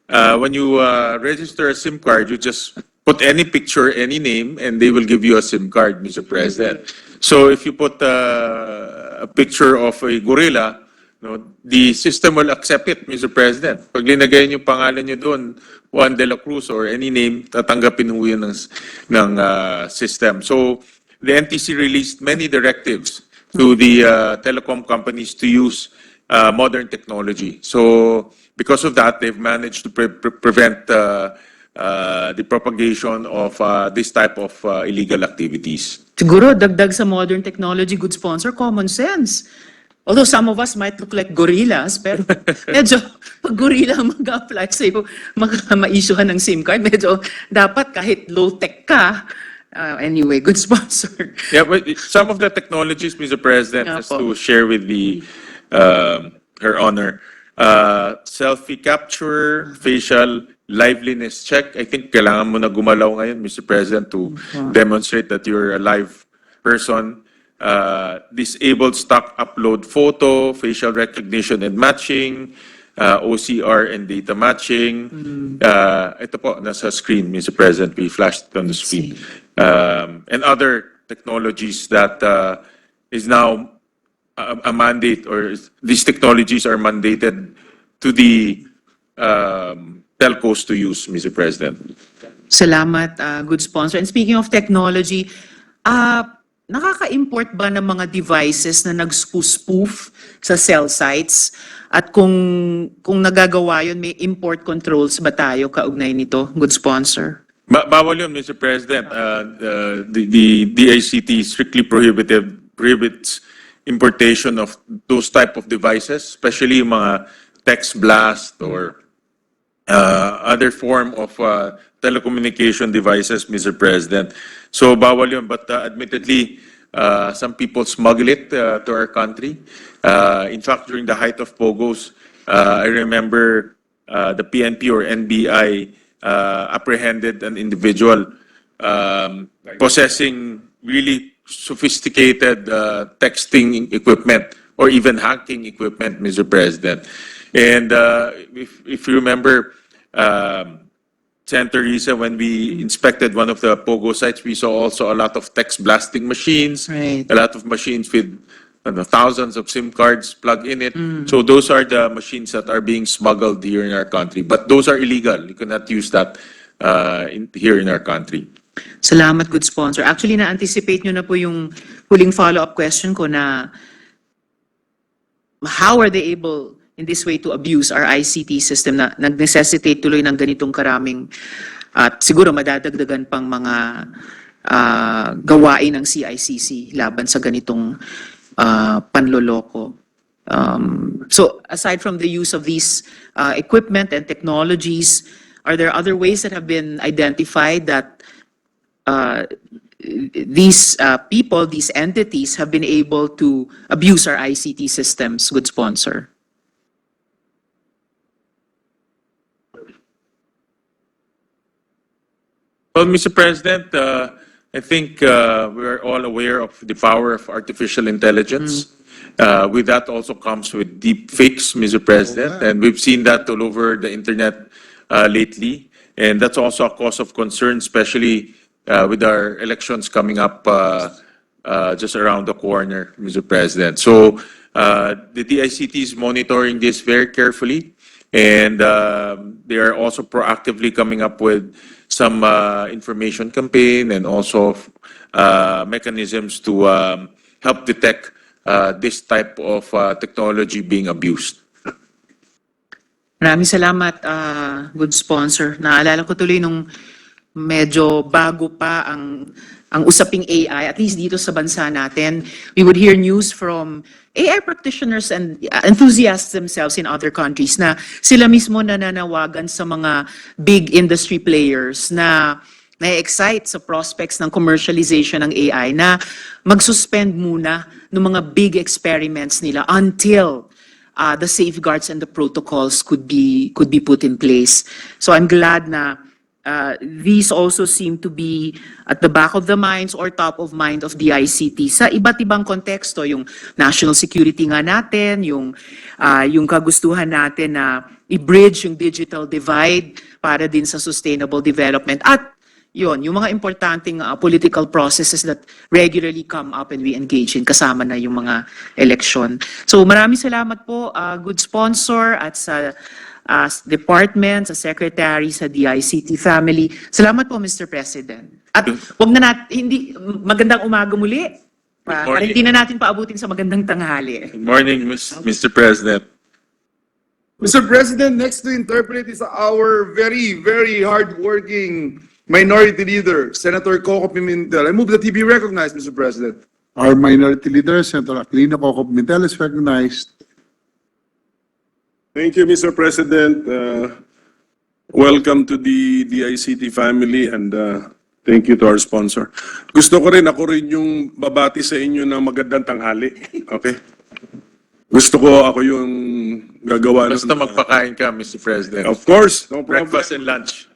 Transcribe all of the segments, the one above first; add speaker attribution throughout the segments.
Speaker 1: when you register a SIM card, you just put any picture, any name, and they will give you a SIM card, Mr. President. So if you put a picture of a gorilla, no, the system will accept it, Mr. President. Pag linagay niyo pangalan niyo doon, Juan de la Cruz or any name, tatanggapin mo yun ng system. So the NTC released many directives to the telecom companies to use modern technology. So because of that, they've managed to prevent the propagation of this type of illegal activities.
Speaker 2: Siguro, dagdag sa modern technology, good sponsor, common sense. Although some of us might look like gorillas, pero medyo pag gorilla ang mag-apply sa'yo, ma-issuehan ng SIM card, medyo dapat kahit low-tech ka. Anyway, good sponsor.
Speaker 1: Yeah, but some of the technologies, Mr. President, has to share with the Her Honor. Selfie capture, facial liveliness check. I think kailangan mo na gumalaw ngayon, Mr. President, to demonstrate that you're a live person. Disabled stock upload photo, facial recognition and matching, OCR and data matching. Ito po, nasa screen, Mr. President. We flashed it on the screen. And other technologies that is now a mandate, or these technologies are mandated to the telcos to use, Mr. President.
Speaker 2: Salamat, good sponsor. And speaking of technology, nakaka-import ba ng mga devices na nag-spoof sa cell sites? At kung nagagawa yun, may import controls ba tayo kaugnay nito, good sponsor?
Speaker 1: Bawal yun, Mr. President. The DICT strictly prohibits importation of those type of devices, especially yung mga text blast or other form of telecommunication devices, Mr. President. So bawal yun, but admittedly, some people smuggle it to our country. In fact, during the height of POGOs, I remember the PNP or NBI apprehended an individual possessing really sophisticated texting equipment or even hacking equipment, Mr. President. And if you remember, Senator Risa, when we inspected one of the POGO sites, we saw also a lot of text blasting machines,
Speaker 2: right,
Speaker 1: a lot of machines with thousands of SIM cards plugged in it. So those are the machines that are being smuggled here in our country. But those are illegal. You cannot use that here in our country.
Speaker 2: Salamat, good sponsor. Actually, na-anticipate nyo na po yung huling follow-up question ko na how are they able in this way to abuse our ICT system na nag-necessitate tuloy ng ganitong karaming at siguro madadagdagan pang mga gawain ng CICC laban sa ganitong panloloko. So aside from the use of these equipment and technologies, are there other ways that have been identified that these people, these entities have been able to abuse our ICT systems, good sponsor?
Speaker 1: Well, Mr. President, I think we're all aware of the power of artificial intelligence. With that also comes with deep fakes, Mr. President, and we've seen that all over the internet lately. And that's also a cause of concern, especially with our elections coming up just around the corner, Mr. President. So the DICT is monitoring this very carefully, and they are also proactively coming up with some information campaign and also mechanisms to help detect this type of technology being abused.
Speaker 2: Maraming salamat, good sponsor. Naalala ko tuloy nung medyo bago pa ang usaping AI, at least dito sa bansa natin, we would hear news from AI practitioners and enthusiasts themselves in other countries na sila mismo nananawagan sa mga big industry players na na-excite sa prospects ng commercialization ng AI na mag-suspend muna ng mga big experiments nila until the safeguards and the protocols could be put in place. So I'm glad na these also seem to be at the back of the minds or top of mind of the ICT sa iba't ibang konteksto, yung national security nga natin, yung kagustuhan natin na i-bridge yung digital divide para din sa sustainable development. At yun, yung mga importanteng political processes that regularly come up and we engage in, kasama na yung mga eleksyon. So maraming salamat po, good sponsor, at sa department, sa secretary, sa DICT family. Salamat po, Mr. President. At wag na hindi, magandang umaga muli. Para
Speaker 1: morning.
Speaker 2: hindi na natin paabutin sa magandang tanghali.
Speaker 1: Good morning, Mr. President.
Speaker 3: Mr. President, next to interpret is our very, very hardworking Minority Leader, Senator Coco Pimentel. I move that he be recognized, Mr. President.
Speaker 4: Our Minority Leader, Senator Aquilino Coco Pimentel, is recognized.
Speaker 5: Thank you, Mr. President. Welcome to the DICT family and thank you to our sponsor. Gusto ko rin, ako rin yung babati sa inyo ng magandang tanghali. Okay? Gusto ko ako yung gagawa
Speaker 1: Basta magpakain ka, Mr. President.
Speaker 5: Of course, no problem.
Speaker 1: Breakfast and lunch.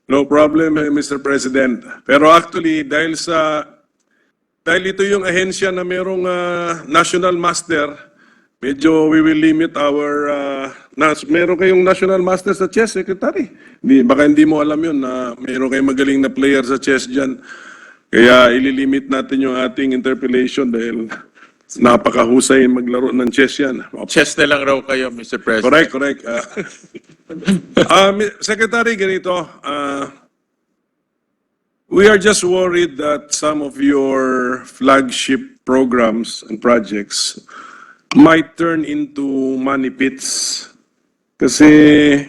Speaker 5: No problem, Mr. President. Pero actually, dahil ito yung ahensya na merong national master, medyo we will limit our, meron kayong national master sa chess, Secretary. Baka hindi mo alam yun na meron kayong magaling na player sa chess dyan. Kaya ililimit natin yung ating interpellation dahil napakahusay maglaro ng chess yan.
Speaker 1: Chess na lang raw kayo, Mr. President.
Speaker 5: Correct. Secretary, ganito. We are just worried that some of your flagship programs and projects might turn into money pits. Kasi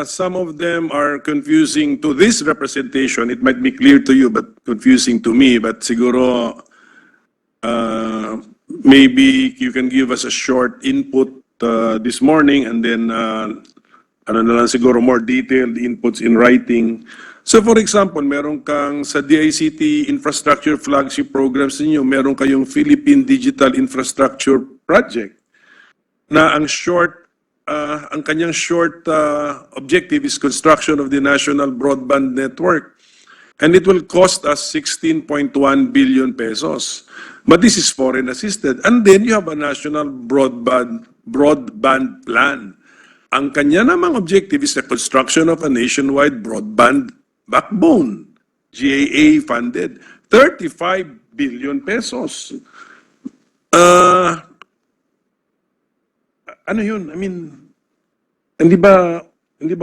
Speaker 5: some of them are confusing to this representation. It might be clear to you, but confusing to me. But siguro, maybe you can give us a short input this morning and then ano na lang siguro more detailed inputs in writing. So for example, meron kang sa DICT infrastructure flagship programs ninyo, meron kayong Philippine Digital Infrastructure Project na ang kanyang short objective is construction of the national broadband network. And it will cost us 16.1 billion pesos. But this is foreign assisted. And then you have a national broadband plan. Ang kanya namang objective is the construction of a nationwide broadband backbone. GAA funded. 35 billion pesos. Ano yun? I mean, hindi ba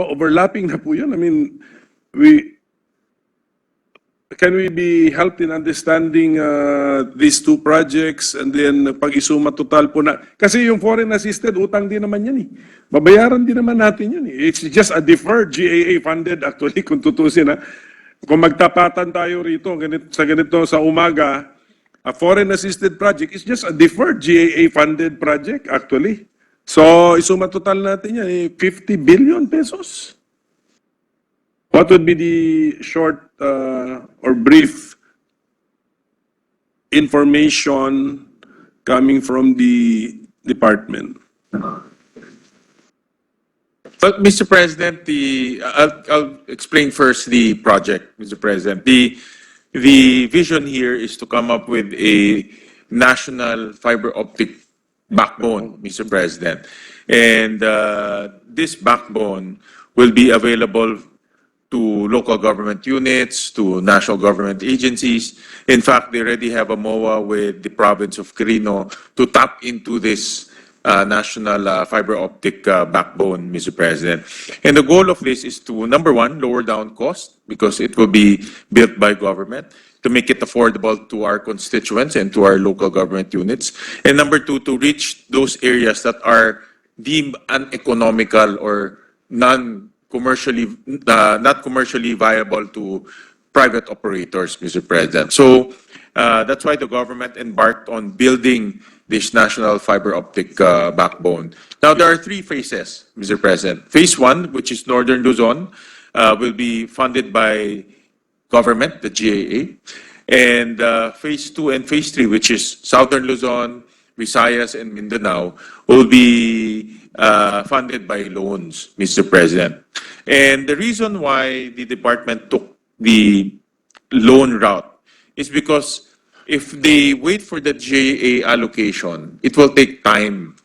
Speaker 5: overlapping na po yun? I mean, can we be helped in understanding these two projects and then pag-isuma total po na, kasi yung foreign assisted, utang din naman yan eh. Babayaran din naman natin yun eh. It's just a deferred GAA funded actually kung tutusin ha. Kung magtapatan tayo rito ganito sa umaga, a foreign assisted project is just a deferred GAA funded project actually. So isuma total natin yan eh, 50 billion pesos. What would be the short or brief information coming from the department?
Speaker 1: But Mr. President, I'll explain first the project, Mr. President. The vision here is to come up with a national fiber optic backbone, Mr. President. And this backbone will be available to local government units, to national government agencies. In fact, they already have a MOA with the province of Quirino to tap into this national fiber optic backbone, Mr. President. And the goal of this is to, number one, lower down cost because it will be built by government, to make it affordable to our constituents and to our local government units. And number two, to reach those areas that are deemed uneconomical or not commercially viable to private operators, Mr. President. So that's why the government embarked on building this national fiber optic backbone. Now, there are three phases, Mr. President. Phase one, which is Northern Luzon, will be funded by government, the GAA. And phase two and phase three, which is Southern Luzon, Visayas, and Mindanao, will be funded by loans, Mr. President. And the reason why the department took the loan route is because if they wait for the GAA allocation, it will take time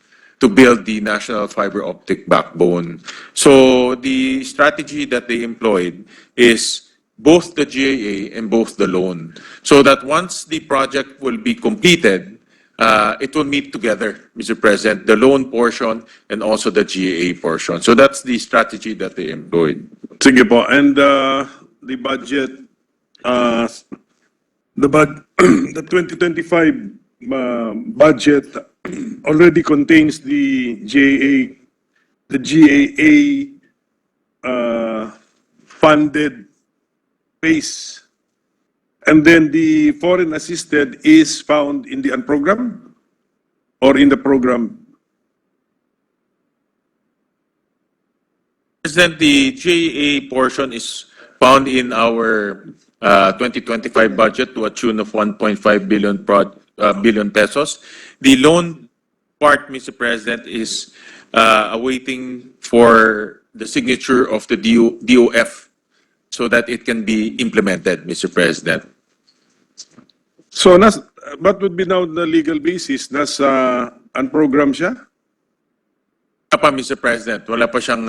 Speaker 1: to build the national fiber optic backbone. So the strategy that they employed is both the GAA and both the loan. So that once the project will be completed, it will meet together, Mr. President, the loan portion and also the GAA portion. So that's the strategy that they employed.
Speaker 5: Sige po. And the budget, the 2025 budget already contains the GAA funded phase. And then the foreign assisted is found in the unprogram or in the program?
Speaker 1: President, the GAA portion is found in our 2025 budget to a tune of 1.5 billion pesos. The loan part, Mr. President, is awaiting for the signature of the DOF so that it can be implemented, Mr. President.
Speaker 5: So, what would be now the legal basis? Nasa unprogram siya?
Speaker 1: Wala pa, Mr. President. Wala pa siyang,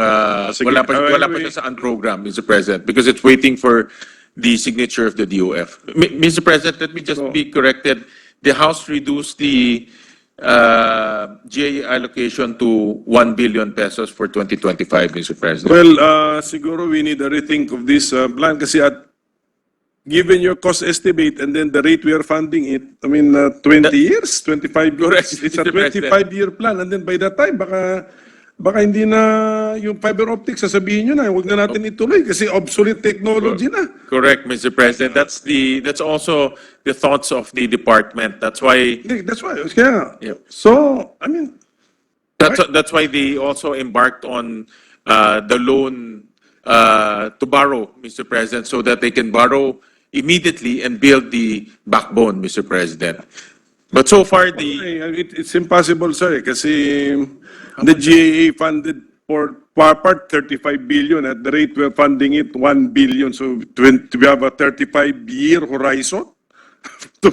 Speaker 5: Sige.
Speaker 1: wala pa
Speaker 5: Anyway.
Speaker 1: siya sa unprogram, Mr. President, because it's waiting for the signature of the DOF. Mr. President, let me just be corrected. The House reduced the GAA allocation to 1 billion pesos for 2025, Mr. President.
Speaker 5: Well, siguro we need a rethink of this plan kasi given your cost estimate and then the rate we are funding it, I mean, 20 years, 25
Speaker 1: Correct,
Speaker 5: years. It's a
Speaker 1: Mr. President.
Speaker 5: 25-year plan and then by that time, baka hindi na yung fiber optic, sasabihin nyo na, huwag na natin ituloy kasi obsolete technology na.
Speaker 1: Correct, Mr. President. That's also the thoughts of the department. That's why
Speaker 5: That's why. Kaya,
Speaker 1: Yep.
Speaker 5: so, I mean,
Speaker 1: that's why they also embarked on the loan to borrow, Mr. President, so that they can borrow immediately and build the backbone, Mr. President. But so far,
Speaker 5: it's impossible, sir, kasi the GAA funded for part 35 billion at the rate we're funding it 1 billion. So we have a 35-year horizon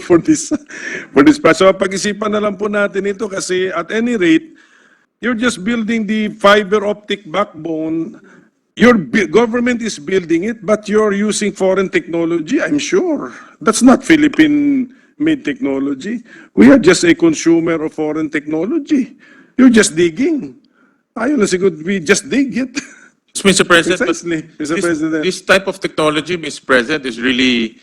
Speaker 5: for this part. So pag-isipan na lang po natin ito kasi at any rate, you're just building the fiber optic backbone. Your government is building it, but you're using foreign technology, I'm sure. That's not Philippine-made technology. We are just a consumer of foreign technology. You're just digging. Ayun na siguro, we just dig it.
Speaker 1: Mr. President, but
Speaker 5: Precisely, Mr. President.
Speaker 1: this type of technology, Mr. President, is really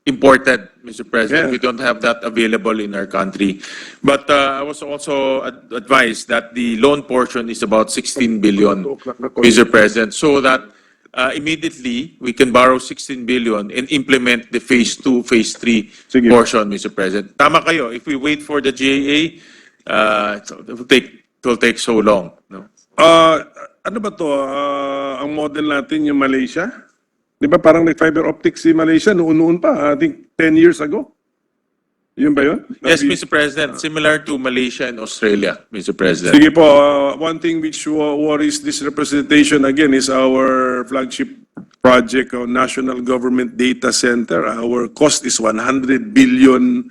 Speaker 1: important, Mr. President.
Speaker 5: Yeah.
Speaker 1: We don't have that available in our country. But I was also advised that the loan portion is about 16 billion, Mr. President, so that immediately we can borrow 16 billion and implement the phase 2, phase 3
Speaker 5: Sige.
Speaker 1: portion, Mr. President. Tama kayo. If we wait for the GAA, it will take so long. No?
Speaker 5: Ano ba to? Ang model natin yung Malaysia? Di ba parang nag-fiber optic si Malaysia noon pa? I think 10 years ago. Yun ba yun?
Speaker 1: Yes, Mr. President, similar to Malaysia and Australia, Mr. President.
Speaker 5: Sige po, one thing which worries this representation again is our flagship project, National Government Data Center. Our cost is 100 billion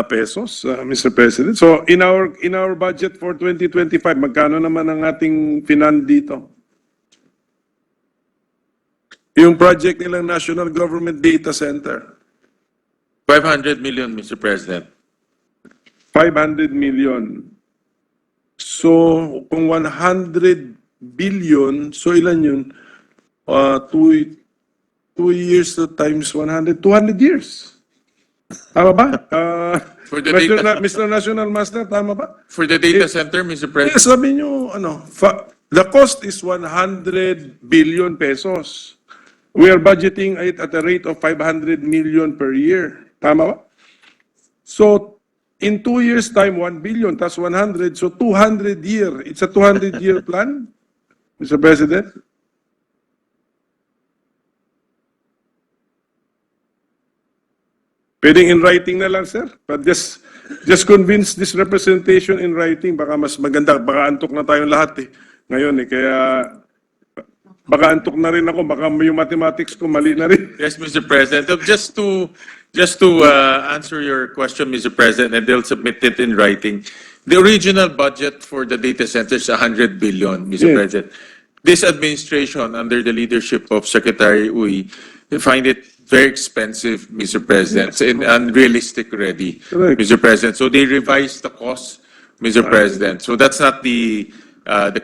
Speaker 5: pesos, Mr. President. So in our budget for 2025, magkano naman ang ating finand dito? Yung project nilang National Government Data Center,
Speaker 1: 500 million, Mr. President.
Speaker 5: 500 million. So, kung 100 billion, so ilan yun? 2 years to times 100, 200 years. Tama ba?
Speaker 1: For the data-
Speaker 5: Mr. National Master, tama ba?
Speaker 1: For the data center, Mr. President,
Speaker 5: Sabi nyo, the cost is 100 billion pesos. We are budgeting it at a rate of 500 million per year. Tama ba? So, in 2 years' time, 1 billion, tas 100, so 200 year. It's a 200-year plan, Mr. President. Pwedeng in writing na lang, sir. But just convince this representation in writing. Baka mas maganda. Baka antok na tayong lahat ngayon Kaya baka antok na rin ako. Baka yung mathematics ko mali na rin.
Speaker 1: yes, Mr. President. Just to answer your question, Mr. President, and they'll submit it in writing. The original budget for the data centers is 100 billion, Mr.
Speaker 5: Yeah.
Speaker 1: President. This administration, under the leadership of Secretary Uy, they find it very expensive, Mr. President, and unrealistic already,
Speaker 5: Correct.
Speaker 1: Mr. President. So they revised the cost, Mr. President. So that's not the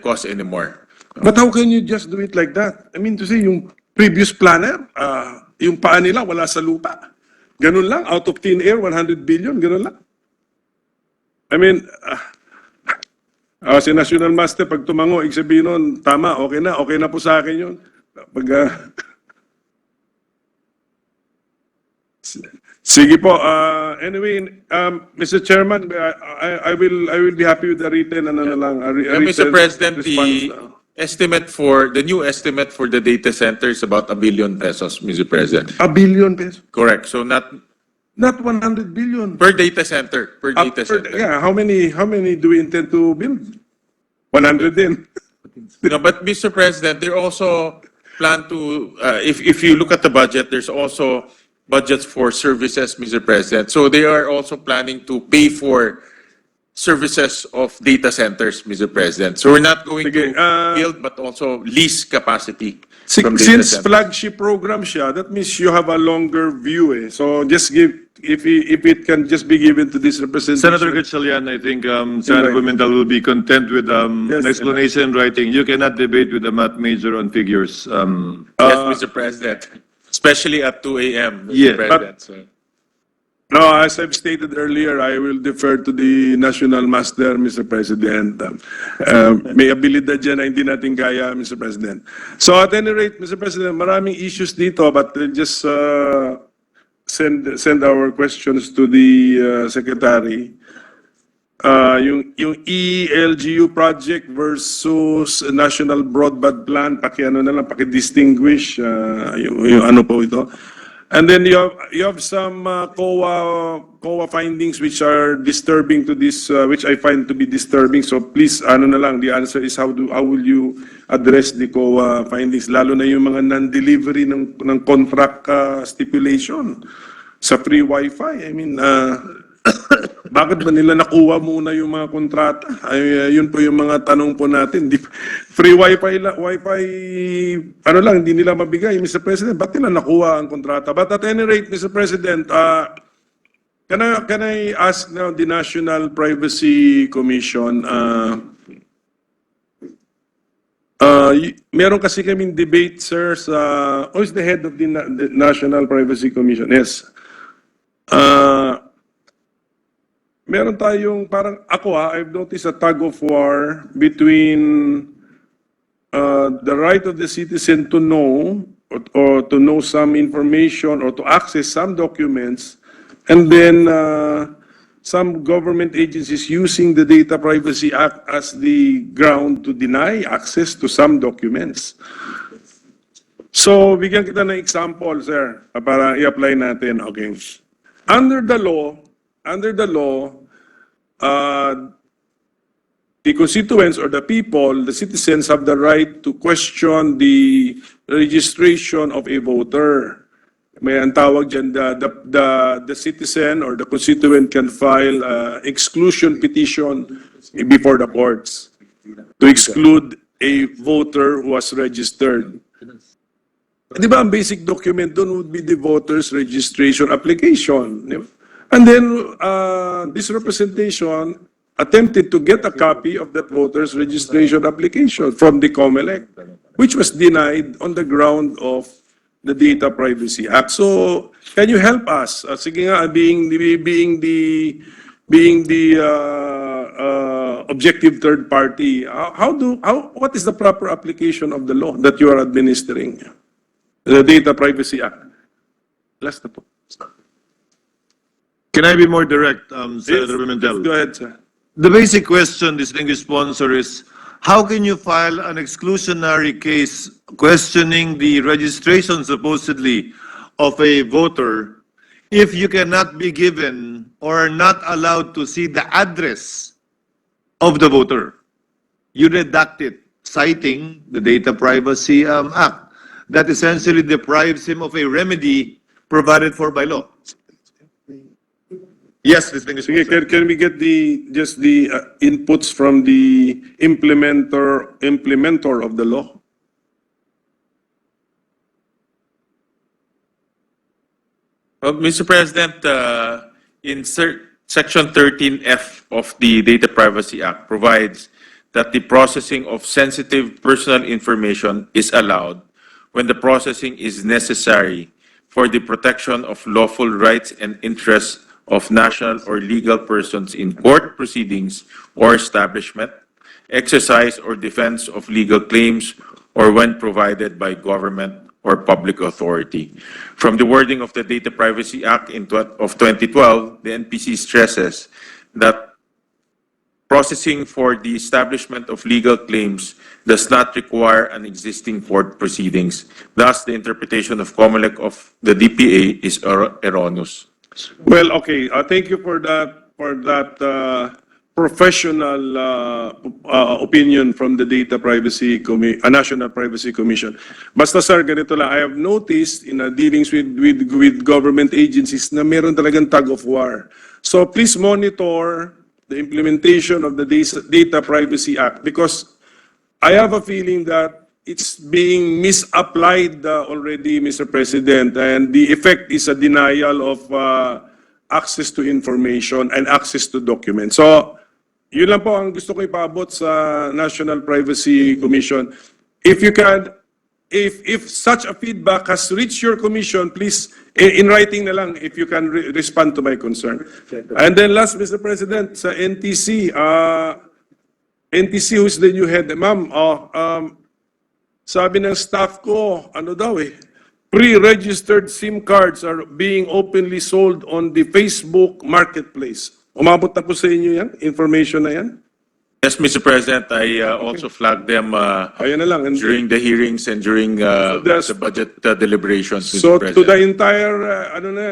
Speaker 1: cost anymore.
Speaker 5: But how can you just do it like that? I mean to say, yung previous planner, yung paa nila wala sa lupa. Ganun lang, out of thin air, 100 billion, ganun lang. I mean, si National Master, pag tumango, ibig sabihin nun, tama, okay na po sa akin yun. Pag, sige po, anyway, Mr. Chairman, I will be happy with the written, ano na lang,
Speaker 1: Mr. President,
Speaker 5: response.
Speaker 1: the new estimate for the data center is about 1 billion pesos, Mr. President.
Speaker 5: $1 billion pesos.
Speaker 1: Correct. So not
Speaker 5: Not 100 billion.
Speaker 1: per data center, per data center.
Speaker 5: Yeah, how many do we intend to build? 100 din.
Speaker 1: No, but Mr. President, they also plan to, if you look at the budget, there's also budgets for services, Mr. President. So they are also planning to pay for services of data centers, Mr. President. So we're not going
Speaker 5: Sige,
Speaker 1: to build, but also lease capacity
Speaker 5: Si-
Speaker 1: from data
Speaker 5: Since
Speaker 1: centers.
Speaker 5: flagship program siya, that means you have a longer view eh. So just give, if it can just be given to this representation.
Speaker 6: Senator Gatchalian, I think Senator Pimentel will be content with
Speaker 5: Yes,
Speaker 6: an explanation in writing. You cannot debate with a math major on figures.
Speaker 1: Yes, Mr. President, especially at 2 a.m., Mr.
Speaker 6: Yeah, but-
Speaker 1: President. So-
Speaker 5: No, as I've stated earlier, I will defer to the National Master, Mr. President. May abilidad dyan na hindi natin kaya, Mr. President. So at any rate, Mr. President, maraming issues dito, but we'll just send our questions to the Secretary. Yung ELGU project versus National Broadband Plan, paki-ano na lang, paki-distinguish yung ano po ito. And then you have some COA findings which are disturbing to this, which I find to be disturbing. So please, ano na lang, the answer is how will you address the COA findings, lalo na yung mga non-delivery ng contract stipulation sa free Wi-Fi. I mean, bakit ba nila nakuha muna yung mga kontrata? Ay, yun po yung mga tanong po natin. Free Wi-Fi, ano lang, hindi nila mabigay, Mr. President. Ba't nila nakuha ang kontrata? But at any rate, Mr. President, can I ask now the National Privacy Commission, meron kasi kaming debate, sir, sa, who is the head of the National Privacy Commission? Yes. Meron tayong parang I've noticed a tug of war between the right of the citizen to know or to know some information or to access some documents, and then some government agencies using the Data Privacy Act as the ground to deny access to some documents. So, bigyan kita ng example, sir, para i-apply natin. Okay. Under the law, the constituents or the people, the citizens have the right to question the registration of a voter. May ang tawag dyan, the citizen or the constituent can file exclusion petition before the courts to exclude a voter who was registered. Di ba ang basic document doon would be the voter's registration application. Di ba? And then this representation attempted to get a copy of that voter's registration application from the COMELEC, which was denied on the ground of the Data Privacy Act. So, can you help us? Sige nga, being the objective third party, what is the proper application of the law that you are administering? The Data Privacy Act. Last na po.
Speaker 6: Can I be more direct, Senator Pimentel?
Speaker 5: Go ahead, sir.
Speaker 6: The basic question, distinguished sponsor, is how can you file an exclusionary case questioning the registration supposedly of a voter if you cannot be given or are not allowed to see the address of the voter? You redact it, citing the Data Privacy Act that essentially deprives him of a remedy provided for by law. Yes, distinguished
Speaker 5: Sige,
Speaker 6: sponsor.
Speaker 5: can we get just the inputs from the implementer of the law?
Speaker 1: Well, Mr. President, Section 13F of the Data Privacy Act provides that the processing of sensitive personal information is allowed when the processing is necessary for the protection of lawful rights and interests of national or legal persons in court proceedings or establishment, exercise or defense of legal claims, or when provided by government or public authority. From the wording of the Data Privacy Act of 2012, the NPC stresses that processing for the establishment of legal claims does not require an existing court proceedings. Thus, the interpretation of COMELEC of the DPA is erroneous.
Speaker 5: Well, okay, thank you for that, professional opinion from the National Privacy Commission. Basta sir, ganito lang, I have noticed in dealings with government agencies na meron talagang tug of war. So please monitor the implementation of the Data Privacy Act because I have a feeling that it's being misapplied already, Mr. President, and the effect is a denial of access to information and access to documents. So, yun lang po ang gusto ko ipaabot sa National Privacy Commission. If you can, if such a feedback has reached your commission, please, in writing na lang, if you can respond to my concern. And then last, Mr. President, sa NTC, NTC, who's the new head? Ma'am, sabi ng staff ko, ano daw pre-registered SIM cards are being openly sold on the Facebook Marketplace. Umabot na po sa inyo yan? Information na yan?
Speaker 1: Yes, Mr. President, I also flagged them
Speaker 5: Ayan na lang. And
Speaker 1: during the hearings and during the budget deliberations,
Speaker 5: so
Speaker 1: Mr.
Speaker 5: to the
Speaker 1: President.
Speaker 5: entire,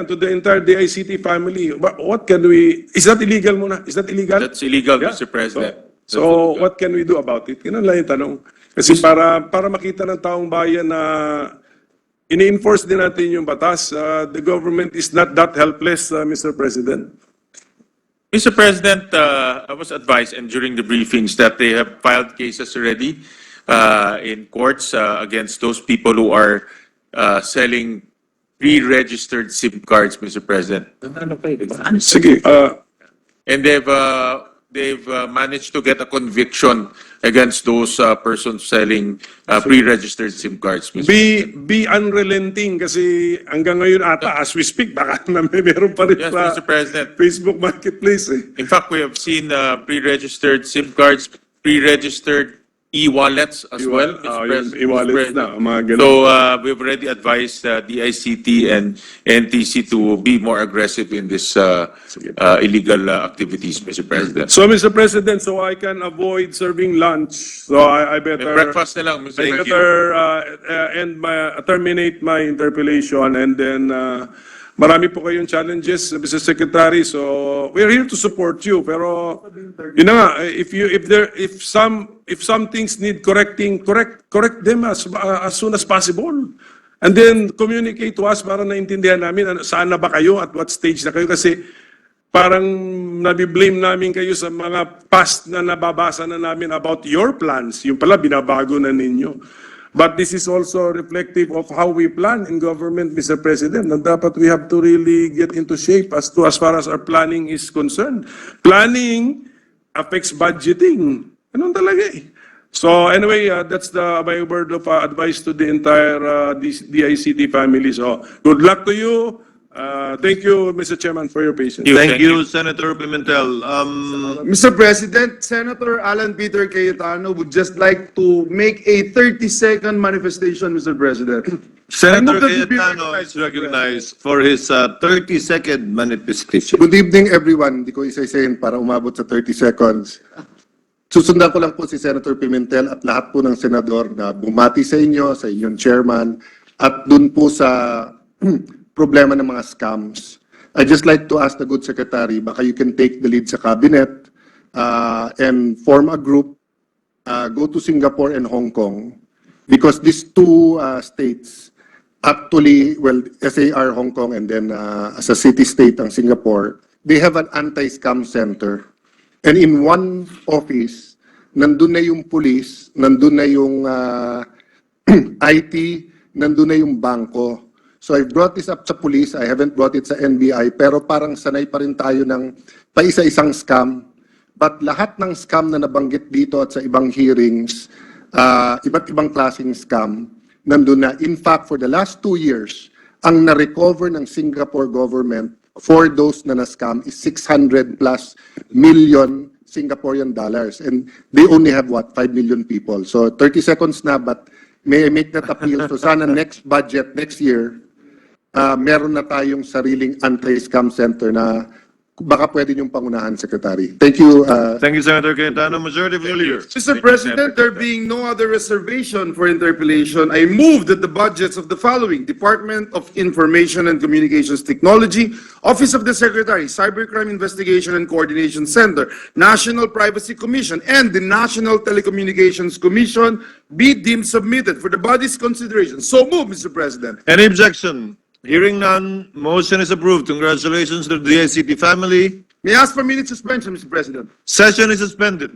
Speaker 5: to the entire DICT family, what can we, is that illegal muna? Is that illegal?
Speaker 1: That's illegal,
Speaker 5: Yeah.
Speaker 1: Mr. President.
Speaker 5: So what can we do about it? Yun ang lang yung tanong. Kasi para makita ng taong bayan na ini-enforce din natin yung batas, the government is not that helpless, Mr. President.
Speaker 1: Mr. President, I was advised and during the briefings that they have filed cases already in courts against those people who are selling pre-registered SIM cards, Mr. President.
Speaker 5: Sige,
Speaker 1: And they've managed to get a conviction against those persons selling pre-registered SIM cards, Mr.
Speaker 5: be unrelenting kasi hanggang ngayon ata, as we speak, baka na meron pa rin
Speaker 1: Yes,
Speaker 5: sa
Speaker 1: Mr. President.
Speaker 5: Facebook Marketplace
Speaker 1: In fact, we have seen pre-registered SIM cards, pre-registered e-wallets as well, Mr. President.
Speaker 5: E-wallets na, mga ganun.
Speaker 1: So we've already advised DICT and NTC to be more aggressive in this illegal activities, Mr. President.
Speaker 5: So, Mr. President, so I can avoid serving lunch, so I better...
Speaker 1: Breakfast na lang, Mr.
Speaker 5: I better terminate my interpellation and then marami po kayong challenges, Mr. Secretary. So we're here to support you. Pero yun na nga, if some things need correcting, correct them as soon as possible. And then communicate to us para naintindihan namin saan na ba kayo at what stage na kayo kasi parang nabiblame namin kayo sa mga past na nababasa na namin about your plans. Yung pala binabago na ninyo. But this is also reflective of how we plan in government, Mr. President. And dapat we have to really get into shape as far as our planning is concerned. Planning affects budgeting. Ganun talaga eh. So anyway, that's my word of advice to the entire DICT family. So good luck to you. Thank you, Mr. Chairman, for your patience.
Speaker 6: Thank you, Senator Pimentel.
Speaker 3: Mr. President, Senator Alan Peter Cayetano would just like to make a 30-second manifestation, Mr. President.
Speaker 6: Senator
Speaker 3: I move that he be
Speaker 6: Cayetano is recognized for his 30-second manifestation.
Speaker 4: Good evening, everyone. Hindi ko isa-isahin para umabot sa 30 seconds. Susundan ko lang po si Senator Pimentel at lahat po ng senador na bumati sa inyo, sa inyong chairman, at dun po sa problema ng mga scams. I just like to ask the good secretary, baka you can take the lead sa cabinet and form a group, go to Singapore and Hong Kong, because these two states actually, well, SAR Hong Kong and then as a city-state ang Singapore, they have an anti-scam center. And in one office, nandun na yung police, nandun na yung IT, nandun na yung bangko. So I brought this up sa police, I haven't brought it sa NBI, pero parang sanay pa rin tayo ng paisa-isang scam. But lahat ng scam na nabanggit dito at sa ibang hearings, iba't ibang klaseng scam, nandun na. In fact, for the last 2 years, ang na-recover ng Singapore government for those na na-scam is 600 plus million Singaporean dollars. And they only have, 5 million people. So 30 seconds na, but may I make that appeal? So sana next budget, next year, meron na tayong sariling anti-scam center na baka pwede niyong pangunahan, Secretary. Thank you.
Speaker 6: Thank you, Senator Cayetano. Majority Leader.
Speaker 3: Mr. President, there being no other reservation for interpellation, I move that the budgets of the following: Department of Information and Communications Technology, Office of the Secretary, Cybercrime Investigation and Coordination Center, National Privacy Commission, and the National Telecommunications Commission be deemed submitted for the body's consideration. So move, Mr. President.
Speaker 6: Any objection? Hearing none, motion is approved. Congratulations to the DICT family.
Speaker 3: May I ask for minute suspension, Mr. President?
Speaker 6: Session is suspended.